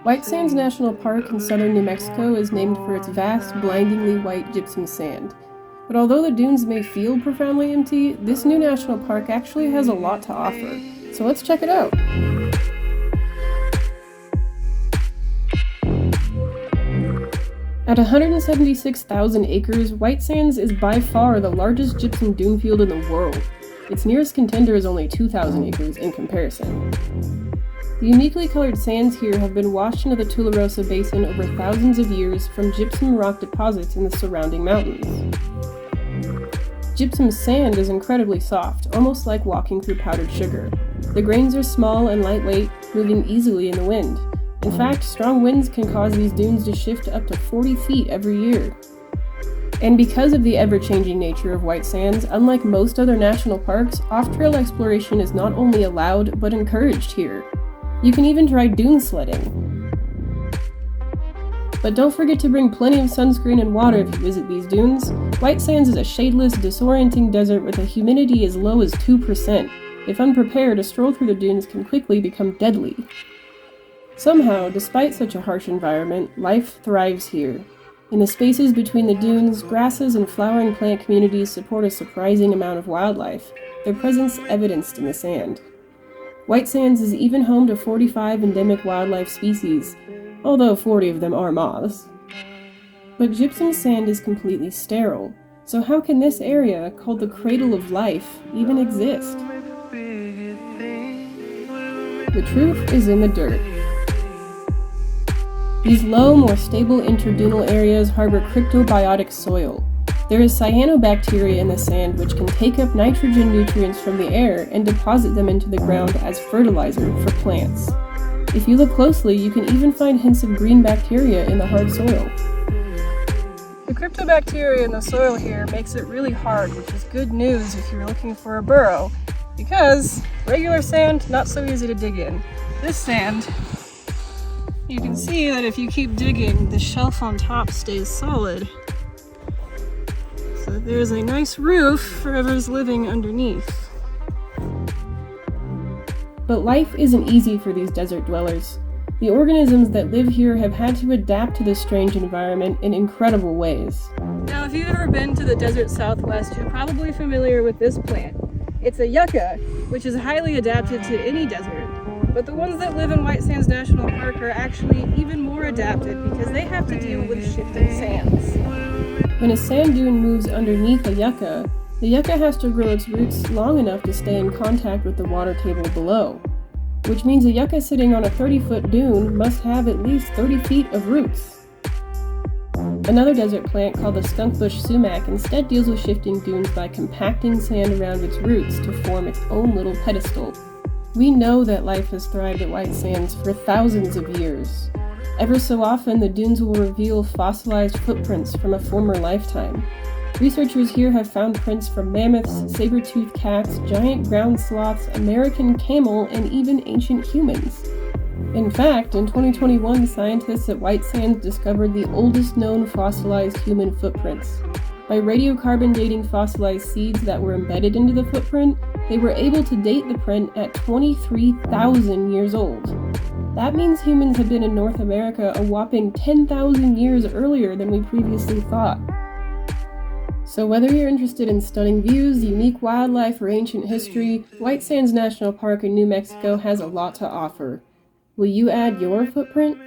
White Sands National Park in southern New Mexico is named for its vast, blindingly white gypsum sand. But although the dunes may feel profoundly empty, this new national park actually has a lot to offer. So let's check it out! At 176,000 acres, White Sands is by far the largest gypsum dune field in the world. Its nearest contender is only 2,000 acres in comparison. The uniquely colored sands here have been washed into the Tularosa Basin over thousands of years from gypsum rock deposits in the surrounding mountains. Gypsum sand is incredibly soft, almost like walking through powdered sugar. The grains are small and lightweight, moving easily in the wind. In fact, strong winds can cause these dunes to shift up to 40 feet every year. And because of the ever-changing nature of White Sands, unlike most other national parks, off-trail exploration is not only allowed, but encouraged here. You can even try dune sledding. But don't forget to bring plenty of sunscreen and water if you visit these dunes. White Sands is a shadeless, disorienting desert with a humidity as low as 2%. If unprepared, a stroll through the dunes can quickly become deadly. Somehow, despite such a harsh environment, life thrives here. In the spaces between the dunes, grasses and flowering plant communities support a surprising amount of wildlife, their presence evidenced in the sand. White Sands is even home to 45 endemic wildlife species, although 40 of them are moths. But gypsum sand is completely sterile, so how can this area, called the cradle of life, even exist? The truth is in the dirt. These low, more stable interdunal areas harbor cryptobiotic soil. There is cyanobacteria in the sand which can take up nitrogen nutrients from the air and deposit them into the ground as fertilizer for plants. If you look closely, you can even find hints of green bacteria in the hard soil. The cryptobacteria in the soil here makes it really hard, which is good news if you're looking for a burrow, because regular sand, not so easy to dig in. This sand, you can see that if you keep digging, the shelf on top stays solid. So that there's a nice roof for whoever's living underneath. But life isn't easy for these desert dwellers. The organisms that live here have had to adapt to this strange environment in incredible ways. Now, if you've ever been to the desert Southwest, you're probably familiar with this plant. It's a yucca, which is highly adapted to any desert. But the ones that live in White Sands National Park are actually even more adapted because they have to deal with shifting sands. When a sand dune moves underneath a yucca, the yucca has to grow its roots long enough to stay in contact with the water table below, which means a yucca sitting on a 30-foot dune must have at least 30 feet of roots. Another desert plant called the skunkbush sumac instead deals with shifting dunes by compacting sand around its roots to form its own little pedestal. We know that life has thrived at White Sands for thousands of years. Ever so often, the dunes will reveal fossilized footprints from a former lifetime. Researchers here have found prints from mammoths, saber-toothed cats, giant ground sloths, American camel, and even ancient humans. In fact, in 2021, scientists at White Sands discovered the oldest known fossilized human footprints. By radiocarbon dating fossilized seeds that were embedded into the footprint, they were able to date the print at 23,000 years old. That means humans have been in North America a whopping 10,000 years earlier than we previously thought. So whether you're interested in stunning views, unique wildlife, or ancient history, White Sands National Park in New Mexico has a lot to offer. Will you add your footprint?